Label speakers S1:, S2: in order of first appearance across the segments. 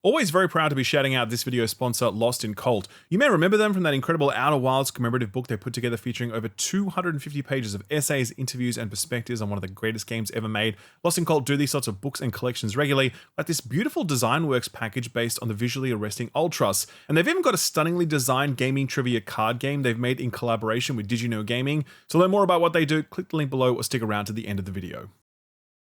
S1: Always very proud to be shouting out this video's sponsor, Lost in Cult. You may remember them from that incredible Outer Wilds commemorative book they put together featuring over 250 pages of essays, interviews, and perspectives on one of the greatest games ever made. Lost in Cult do these sorts of books and collections regularly, like this beautiful design works package based on the visually arresting Ultras. And they've even got a stunningly designed gaming trivia card game they've made in collaboration with Did You Know Gaming. To learn more about what they do, click the link below or stick around to the end of the video.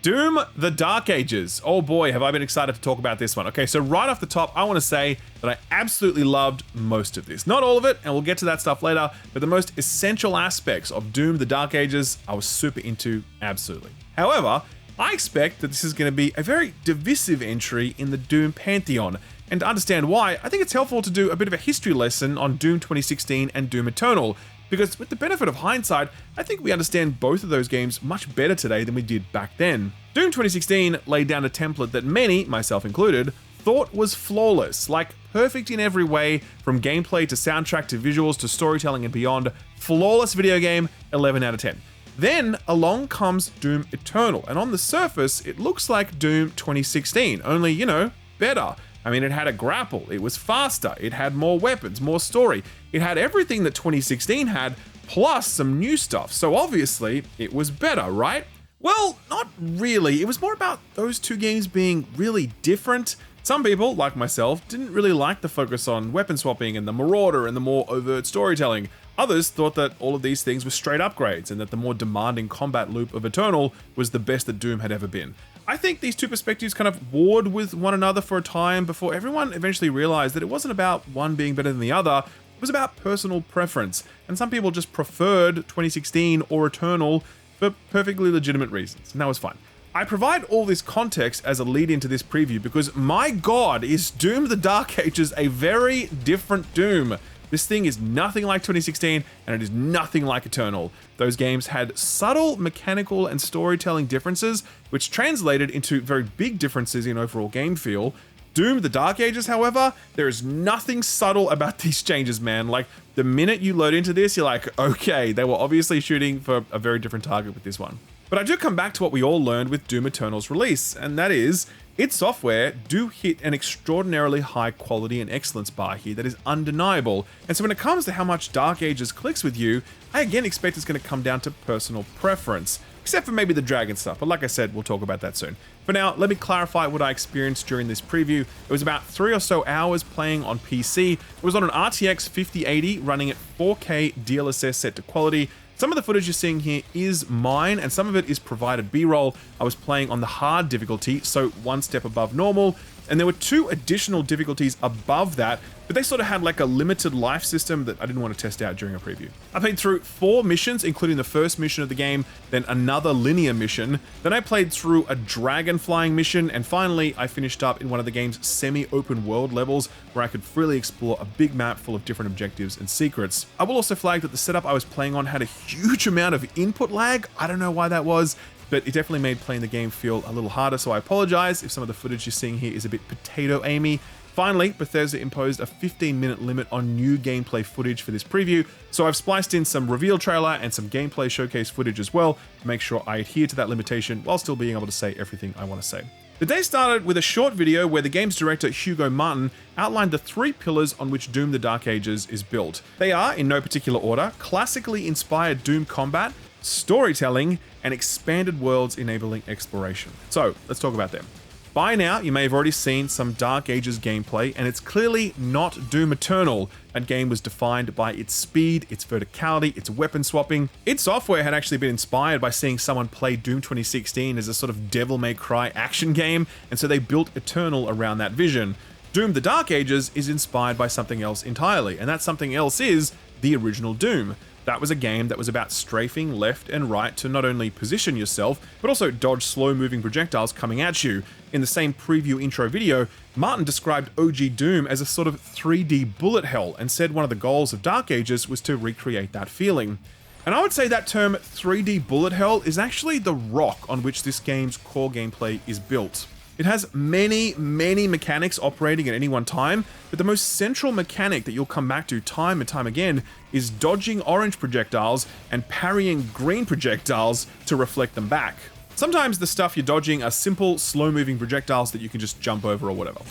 S1: Doom: The Dark Ages. Oh boy, have I been excited to talk about this one. Okay, so right off the top, I want to say that I absolutely loved most of this. Not all of it, and we'll get to that stuff later, but the most essential aspects of Doom: The Dark Ages, I was super into, absolutely. However, I expect that this is going to be a very divisive entry in the Doom pantheon, and to understand why, I think it's helpful to do a bit of a history lesson on Doom 2016 and Doom Eternal, because with the benefit of hindsight, I think we understand both of those games much better today than we did back then. Doom 2016 laid down a template that many, myself included, thought was flawless, like perfect in every way, from gameplay to soundtrack to visuals to storytelling and beyond. Flawless video game, 11 out of 10. Then along comes Doom Eternal, and on the surface, it looks like Doom 2016, only, you know, better. I mean, it had a grapple, it was faster, it had more weapons, more story. It had everything that 2016 had, plus some new stuff. So obviously, it was better, right? Well, not really. It was more about those two games being really different. Some people, like myself, didn't really like the focus on weapon swapping and the Marauder and the more overt storytelling. Others thought that all of these things were straight upgrades and that the more demanding combat loop of Eternal was the best that Doom had ever been. I think these two perspectives kind of warred with one another for a time before everyone eventually realized that it wasn't about one being better than the other, it was about personal preference, and some people just preferred 2016 or Eternal for perfectly legitimate reasons, and that was fine. I provide all this context as a lead into this preview because, my god, is Doom: The Dark Ages a very different Doom. This thing is nothing like 2016, and it is nothing like Eternal. Those games had subtle mechanical and storytelling differences, which translated into very big differences in overall game feel. Doom: The Dark Ages, however, there is nothing subtle about these changes, man. Like, the minute you load into this, you're like, okay, they were obviously shooting for a very different target with this one. But I do come back to what we all learned with Doom Eternal's release, and that is, its software do hit an extraordinarily high quality and excellence bar here that is undeniable. And so when it comes to how much Dark Ages clicks with you, I again expect it's going to come down to personal preference. Except for maybe the dragon stuff, but like I said, we'll talk about that soon. For now, let me clarify what I experienced during this preview. It was about 3 or so hours playing on PC. It was on an RTX 5080 running at 4K DLSS set to quality. Some of the footage you're seeing here is mine, and some of it is provided B-roll. I was playing on the hard difficulty, so one step above normal, and there were 2 additional difficulties above that, but they sort of had like a limited life system that I didn't want to test out during a preview. I played through 4 missions, including the first mission of the game, then another linear mission, then I played through a dragon flying mission, and finally I finished up in one of the game's semi-open world levels where I could freely explore a big map full of different objectives and secrets. I will also flag that the setup I was playing on had a huge amount of input lag. I don't know why that was, but it definitely made playing the game feel a little harder, so I apologize if some of the footage you're seeing here is a bit potato-amy. Finally, Bethesda imposed a 15-minute limit on new gameplay footage for this preview, so I've spliced in some reveal trailer and some gameplay showcase footage as well to make sure I adhere to that limitation while still being able to say everything I want to say. The day started with a short video where the game's director Hugo Martin outlined the 3 pillars on which Doom: The Dark Ages is built. They are, in no particular order, classically inspired Doom combat, storytelling, and expanded worlds enabling exploration. So let's talk about them. By now, you may have already seen some Dark Ages gameplay, and it's clearly not Doom Eternal. That game was defined by its speed, its verticality, its weapon swapping. Its software had actually been inspired by seeing someone play Doom 2016 as a sort of Devil May Cry action game, and so they built Eternal around that vision. Doom: The Dark Ages is inspired by something else entirely, and that something else is the original Doom. That was a game that was about strafing left and right to not only position yourself, but also dodge slow-moving projectiles coming at you. In the same preview intro video, Martin described OG Doom as a sort of 3D bullet hell and said one of the goals of Dark Ages was to recreate that feeling. And I would say that term 3D bullet hell is actually the rock on which this game's core gameplay is built. It has many mechanics operating at any one time, but the most central mechanic that you'll come back to time and time again is dodging orange projectiles and parrying green projectiles to reflect them back. Sometimes the stuff you're dodging are simple, slow-moving projectiles that you can just jump over or whatever.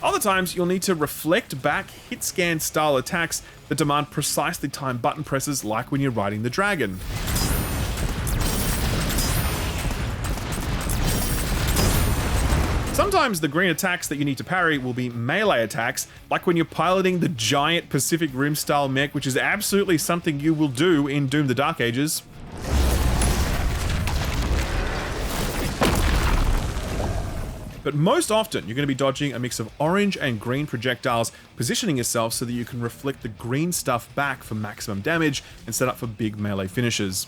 S1: Other times, you'll need to reflect back hit scan style attacks that demand precisely timed button presses like when you're riding the dragon. Sometimes the green attacks that you need to parry will be melee attacks, like when you're piloting the giant Pacific Rim style mech, which is absolutely something you will do in Doom the Dark Ages. But most often, you're going to be dodging a mix of orange and green projectiles, positioning yourself so that you can reflect the green stuff back for maximum damage and set up for big melee finishes.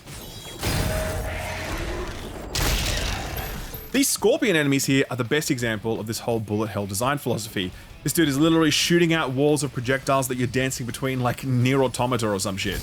S1: These Scorpion enemies here are the best example of this whole bullet hell design philosophy. This dude is literally shooting out walls of projectiles that you're dancing between like Nier Automata or some shit.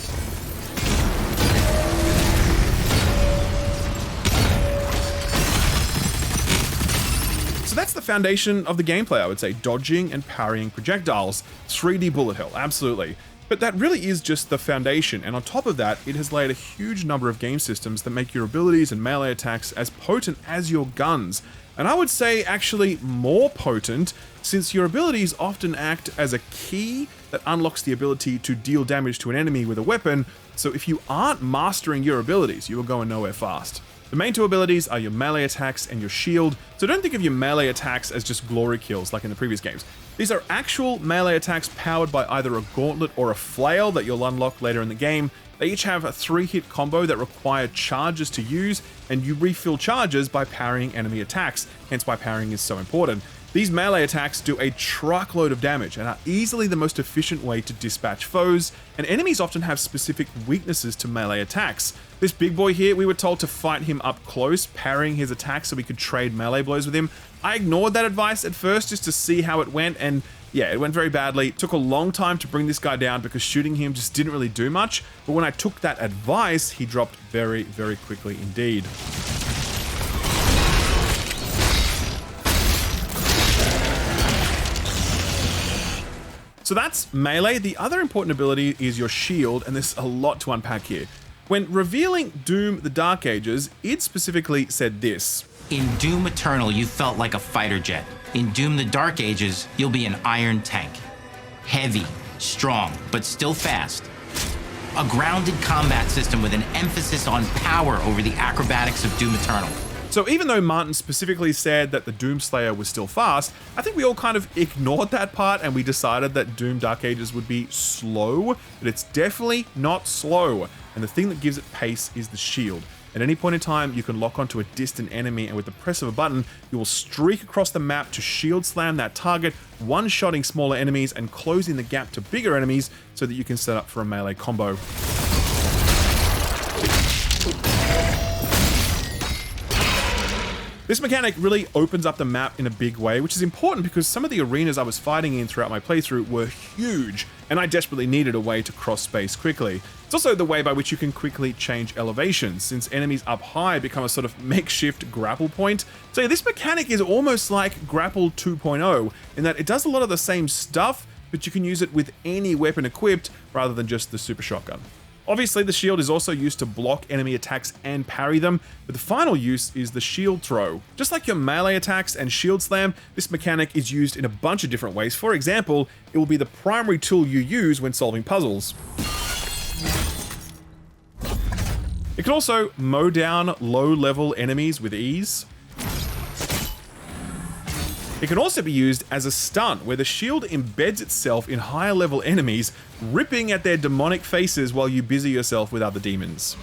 S1: So that's the foundation of the gameplay, I would say. Dodging and parrying projectiles. 3D bullet hell, absolutely. But that really is just the foundation, and on top of that, it has laid a huge number of game systems that make your abilities and melee attacks as potent as your guns. And I would say actually more potent, since your abilities often act as a key that unlocks the ability to deal damage to an enemy with a weapon, so if you aren't mastering your abilities, you are going nowhere fast. The main two abilities are your melee attacks and your shield, so don't think of your melee attacks as just glory kills like in the previous games. These are actual melee attacks powered by either a gauntlet or a flail that you'll unlock later in the game. They each have a 3-hit combo that require charges to use, and you refill charges by parrying enemy attacks, hence why parrying is so important. These melee attacks do a truckload of damage and are easily the most efficient way to dispatch foes, and enemies often have specific weaknesses to melee attacks. This big boy here, we were told to fight him up close, parrying his attacks so we could trade melee blows with him. I ignored that advice at first just to see how it went, and yeah, it went very badly. It took a long time to bring this guy down because shooting him just didn't really do much, but when I took that advice, he dropped very, very quickly indeed. So that's melee. The other important ability is your shield, and there's a lot to unpack here. When revealing Doom the Dark Ages, id specifically said this:
S2: "In Doom Eternal, you felt like a fighter jet. In Doom the Dark Ages, you'll be an iron tank. Heavy, strong, but still fast. A grounded combat system with an emphasis on power over the acrobatics of Doom Eternal."
S1: So even though Martin specifically said that the Doomslayer was still fast, I think we all kind of ignored that part and we decided that Doom Dark Ages would be slow, but it's definitely not slow. And the thing that gives it pace is the shield. At any point in time, you can lock onto a distant enemy, and with the press of a button, you will streak across the map to shield slam that target, one-shotting smaller enemies and closing the gap to bigger enemies so that you can set up for a melee combo. This mechanic really opens up the map in a big way, which is important because some of the arenas I was fighting in throughout my playthrough were huge, and I desperately needed a way to cross space quickly. It's also the way by which you can quickly change elevations, since enemies up high become a sort of makeshift grapple point. So yeah, this mechanic is almost like Grapple 2.0, in that it does a lot of the same stuff, but you can use it with any weapon equipped rather than just the super shotgun. Obviously, the shield is also used to block enemy attacks and parry them, but the final use is the shield throw. Just like your melee attacks and shield slam, this mechanic is used in a bunch of different ways. For example, it will be the primary tool you use when solving puzzles. It can also mow down low-level enemies with ease. It can also be used as a stunt, where the shield embeds itself in higher level enemies, ripping at their demonic faces while you busy yourself with other demons.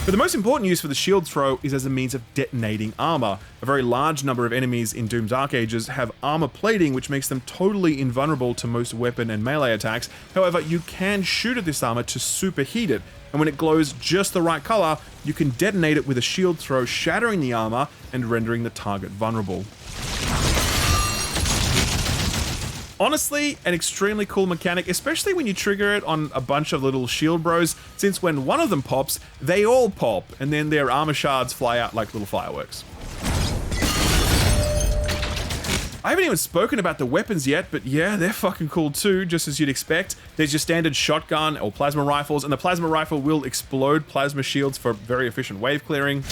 S1: But the most important use for the shield throw is as a means of detonating armor. A very large number of enemies in Doom Dark Ages have armor plating, which makes them totally invulnerable to most weapon and melee attacks. However, you can shoot at this armor to superheat it, and when it glows just the right color, you can detonate it with a shield throw, shattering the armor and rendering the target vulnerable. Honestly, an extremely cool mechanic, especially when you trigger it on a bunch of little shield bros, since when one of them pops, they all pop, and then their armor shards fly out like little fireworks. I haven't even spoken about the weapons yet, but yeah, they're fucking cool too, just as you'd expect. There's your standard shotgun or plasma rifles, and the plasma rifle will explode plasma shields for very efficient wave clearing.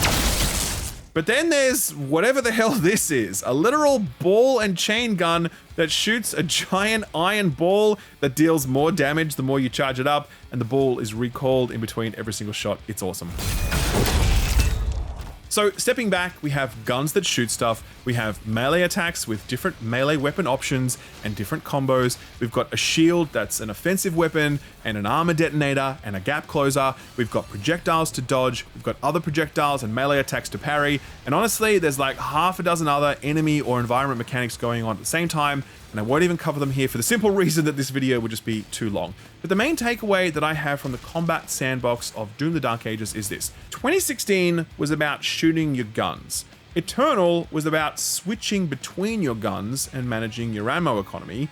S1: But then there's whatever the hell this is, a literal ball and chain gun that shoots a giant iron ball that deals more damage the more you charge it up, and the ball is recalled in between every single shot. It's awesome. So stepping back, we have guns that shoot stuff, we have melee attacks with different melee weapon options and different combos, we've got a shield that's an offensive weapon and an armor detonator and a gap closer, we've got projectiles to dodge, we've got other projectiles and melee attacks to parry, and honestly there's like half a dozen other enemy or environment mechanics going on at the same time, and I won't even cover them here for the simple reason that this video would just be too long. But the main takeaway that I have from the combat sandbox of Doom the Dark Ages is this. 2016 was about shooting your guns. Eternal was about switching between your guns and managing your ammo economy.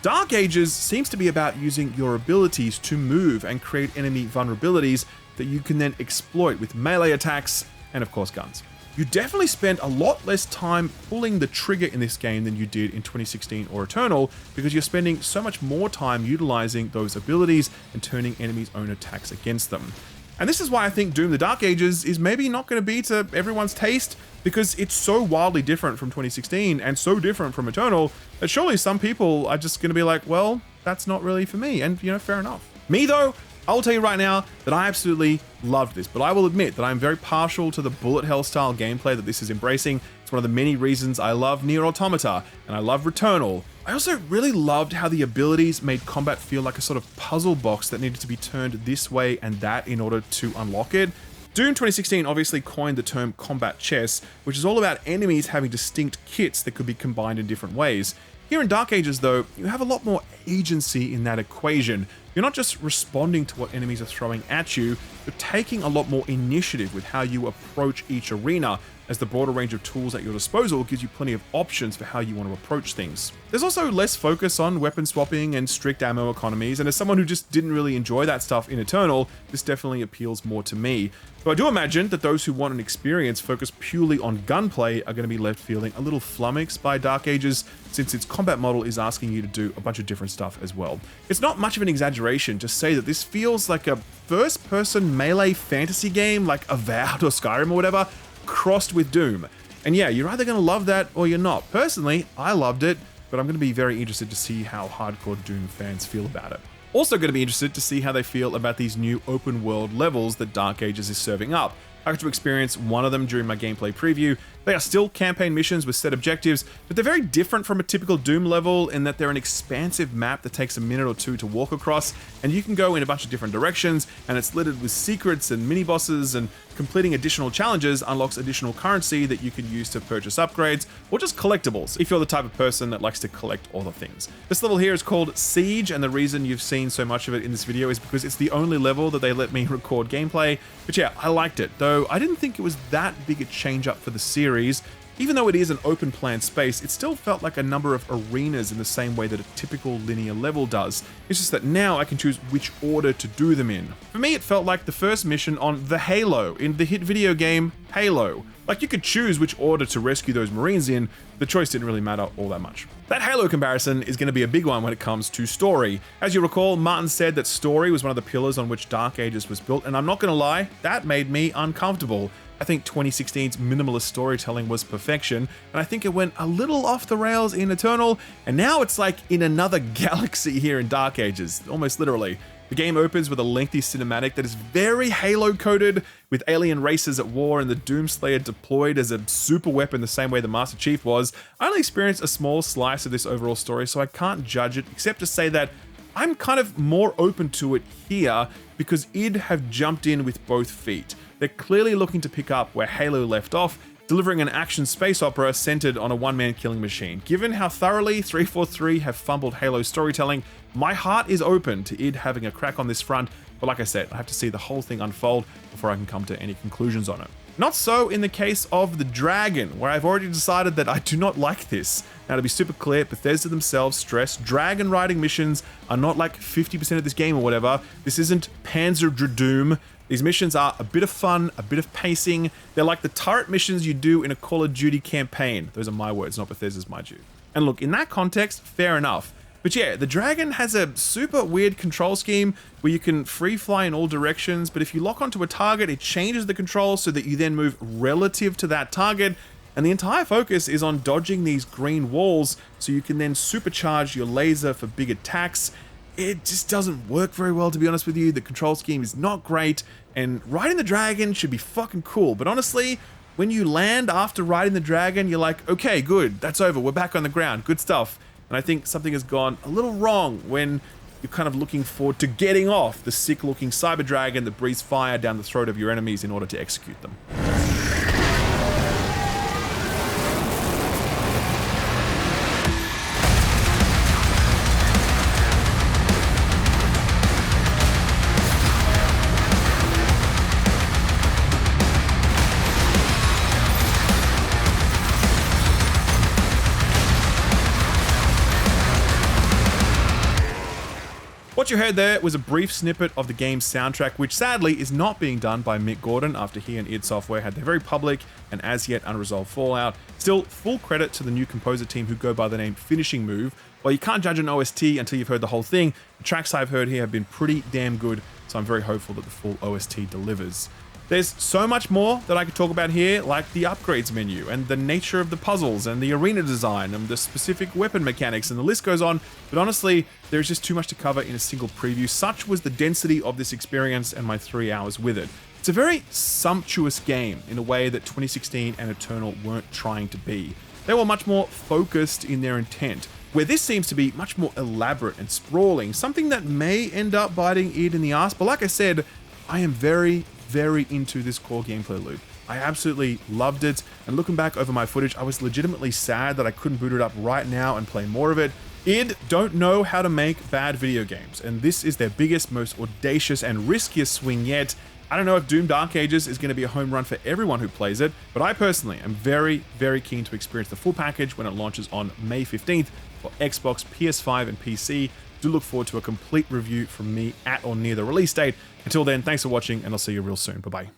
S1: Dark Ages seems to be about using your abilities to move and create enemy vulnerabilities that you can then exploit with melee attacks and of course guns. You definitely spend a lot less time pulling the trigger in this game than you did in 2016 or Eternal, because you're spending so much more time utilizing those abilities and turning enemies' own attacks against them. And this is why I think Doom the Dark Ages is maybe not going to be to everyone's taste, because it's so wildly different from 2016 and so different from Eternal that surely some people are just going to be like, well, that's not really for me, and fair enough. Me though, I will tell you right now that I absolutely loved this, but I will admit that I'm very partial to the bullet hell style gameplay that this is embracing. It's one of the many reasons I love Nier Automata and I love Returnal. I also really loved how the abilities made combat feel like a sort of puzzle box that needed to be turned this way and that in order to unlock it. Doom 2016 obviously coined the term combat chess, which is all about enemies having distinct kits that could be combined in different ways. Here in Dark Ages though, you have a lot more agency in that equation. You're not just responding to what enemies are throwing at you, you're taking a lot more initiative with how you approach each arena, as the broader range of tools at your disposal gives you plenty of options for how you want to approach things. There's also less focus on weapon swapping and strict ammo economies, and as someone who just didn't really enjoy that stuff in Eternal, this definitely appeals more to me. So I do imagine that those who want an experience focused purely on gunplay are going to be left feeling a little flummoxed by Dark Ages, since its combat model is asking you to do a bunch of different stuff as well. It's not much of an exaggeration to say that this feels like a first-person melee fantasy game like Avowed or Skyrim or whatever, crossed with Doom. And yeah, you're either going to love that or you're not. Personally, I loved it, but I'm going to be very interested to see how hardcore Doom fans feel about it. Also going to be interested to see how they feel about these new open world levels that Dark Ages is serving up. I got to experience one of them during my gameplay preview. They are still campaign missions with set objectives, but they're very different from a typical Doom level in that they're an expansive map that takes a minute or two to walk across, and you can go in a bunch of different directions, and it's littered with secrets and mini-bosses, and completing additional challenges unlocks additional currency that you can use to purchase upgrades, or just collectibles, if you're the type of person that likes to collect all the things. This level here is called Siege, and the reason you've seen so much of it in this video is because it's the only level that they let me record gameplay, but yeah, I liked it, though I didn't think it was that big a change up for the series. Even though it is an open plan space, it still felt like a number of arenas in the same way that a typical linear level does. It's just that now I can choose which order to do them in. For me, it felt like the first mission on The Halo in the hit video game Halo. Like you could choose which order to rescue those Marines in, the choice didn't really matter all that much. That Halo comparison is going to be a big one when it comes to story. As you recall, Martin said that story was one of the pillars on which Dark Ages was built, and I'm not going to lie, that made me uncomfortable. I think 2016's minimalist storytelling was perfection, and I think it went a little off the rails in Eternal, and now it's like in another galaxy here in Dark Ages, almost literally. The game opens with a lengthy cinematic that is very Halo-coded, with alien races at war and the Doomslayer deployed as a super weapon the same way the Master Chief was. I only experienced a small slice of this overall story, so I can't judge it, except to say that I'm kind of more open to it here because id have jumped in with both feet. They're clearly looking to pick up where Halo left off, delivering an action space opera centered on a one-man killing machine. Given how thoroughly 343 have fumbled Halo storytelling, my heart is open to id having a crack on this front, but like I said, I have to see the whole thing unfold before I can come to any conclusions on it. Not so in the case of the Dragon, where I've already decided that I do not like this. Now to be super clear, Bethesda themselves stress dragon riding missions are not like 50% of this game or whatever. This isn't Panzer Dragoon. These missions are a bit of fun, a bit of pacing. They're like the turret missions you do in a Call of Duty campaign. Those are my words, not Bethesda's, mind you. And look, in that context, fair enough. But yeah, the dragon has a super weird control scheme where you can free fly in all directions, but if you lock onto a target, it changes the control so that you then move relative to that target. And the entire focus is on dodging these green walls so you can then supercharge your laser for big attacks. It just doesn't work very well, to be honest with you. The control scheme is not great, and riding the dragon should be fucking cool. But honestly, when you land after riding the dragon, you're like, okay, good, that's over, we're back on the ground, good stuff. And I think something has gone a little wrong when you're kind of looking forward to getting off the sick-looking cyber dragon that breathes fire down the throat of your enemies in order to execute them. What you heard there was a brief snippet of the game's soundtrack, which sadly is not being done by Mick Gordon after he and id Software had their very public and as yet unresolved fallout. Still, full credit to the new composer team who go by the name Finishing Move. While you can't judge an OST until you've heard the whole thing, the tracks I've heard here have been pretty damn good, so I'm very hopeful that the full OST delivers. There's so much more that I could talk about here, like the upgrades menu and the nature of the puzzles and the arena design and the specific weapon mechanics, and the list goes on, but honestly, there's just too much to cover in a single preview. Such was the density of this experience and my 3 hours with it. It's a very sumptuous game in a way that 2016 and Eternal weren't trying to be. They were much more focused in their intent, where this seems to be much more elaborate and sprawling, something that may end up biting id in the ass, but like I said, I am very into this core gameplay loop. I absolutely loved it, and looking back over my footage, I was legitimately sad that I couldn't boot it up right now and play more of it. id don't know how to make bad video games, and this is their biggest, most audacious, and riskiest swing yet. I don't know if Doom Dark Ages is going to be a home run for everyone who plays it, but I personally am very keen to experience the full package when it launches on May 15th for Xbox, PS5, and PC. Do look forward to a complete review from me at or near the release date. Until then, thanks for watching, and I'll see you real soon. Bye-bye.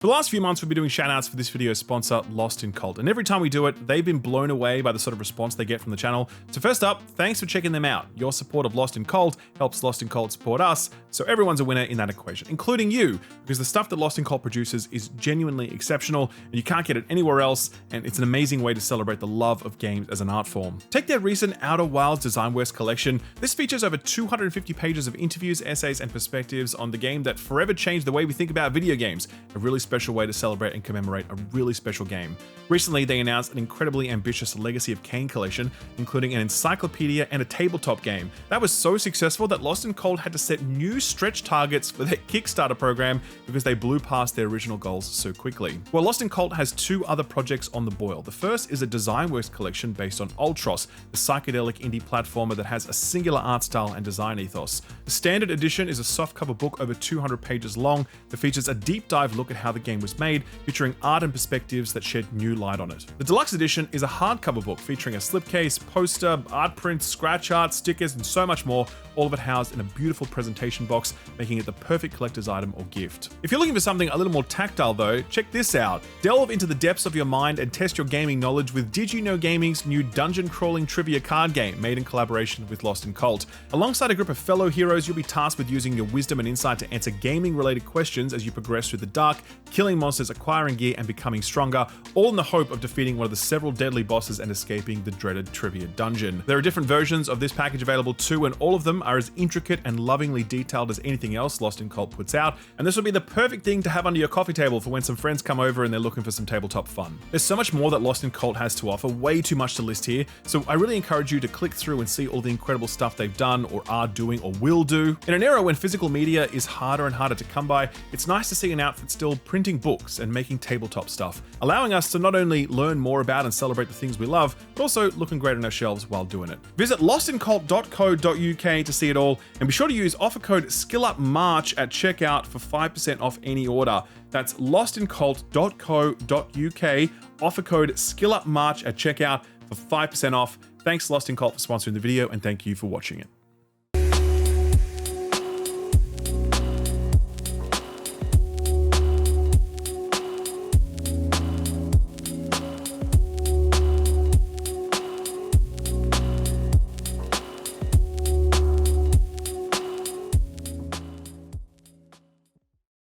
S1: For the last few months, we've been doing shoutouts for this video's sponsor, Lost in Cult, and every time we do it, they've been blown away by the sort of response they get from the channel. So first up, thanks for checking them out. Your support of Lost in Cult helps Lost in Cult support us, so everyone's a winner in that equation, including you, because the stuff that Lost in Cult produces is genuinely exceptional, and you can't get it anywhere else, and it's an amazing way to celebrate the love of games as an art form. Take their recent Outer Wilds Design Works collection. This features over 250 pages of interviews, essays, and perspectives on the game that forever changed the way we think about video games, a really special way to celebrate and commemorate a really special game. Recently, they announced an incredibly ambitious Legacy of Kain collection, including an encyclopedia and a tabletop game. That was so successful that Lost in Cold had to set new stretch targets for their Kickstarter program because they blew past their original goals so quickly. Well, Lost in Cult has two other projects on the boil. The first is a Designworks collection based on Ultros, the psychedelic indie platformer that has a singular art style and design ethos. The standard edition is a softcover book over 200 pages long that features a deep dive look at how the game was made, featuring art and perspectives that shed new light on it. The deluxe edition is a hardcover book featuring a slipcase, poster, art prints, scratch art, stickers, and so much more, all of it housed in a beautiful presentation box, making it the perfect collector's item or gift. If you're looking for something a little more tactile though, check this out. Delve into the depths of your mind and test your gaming knowledge with Did You Know Gaming's new dungeon crawling trivia card game, made in collaboration with Lost in Cult. Alongside a group of fellow heroes, you'll be tasked with using your wisdom and insight to answer gaming related questions as you progress through the dark, killing monsters, acquiring gear, and becoming stronger, all in the hope of defeating one of the several deadly bosses and escaping the dreaded trivia dungeon. There are different versions of this package available too, and all of them are as intricate and lovingly detailed as anything else Lost in Cult puts out, and this will be the perfect thing to have under your coffee table for when some friends come over and they're looking for some tabletop fun. There's so much more that Lost in Cult has to offer, way too much to list here, so I really encourage you to click through and see all the incredible stuff they've done or are doing or will do. In an era when physical media is harder and harder to come by, it's nice to see an outfit still printing books and making tabletop stuff, allowing us to not only learn more about and celebrate the things we love, but also looking great on our shelves while doing it. Visit lostincult.co.uk to see it all, and be sure to use offer code SkillUpMarch at checkout for 5% off any order. That's lostincult.co.uk, offer code SkillUpMarch at checkout for 5% off. Thanks Lost in Cult for sponsoring the video, and thank you for watching it.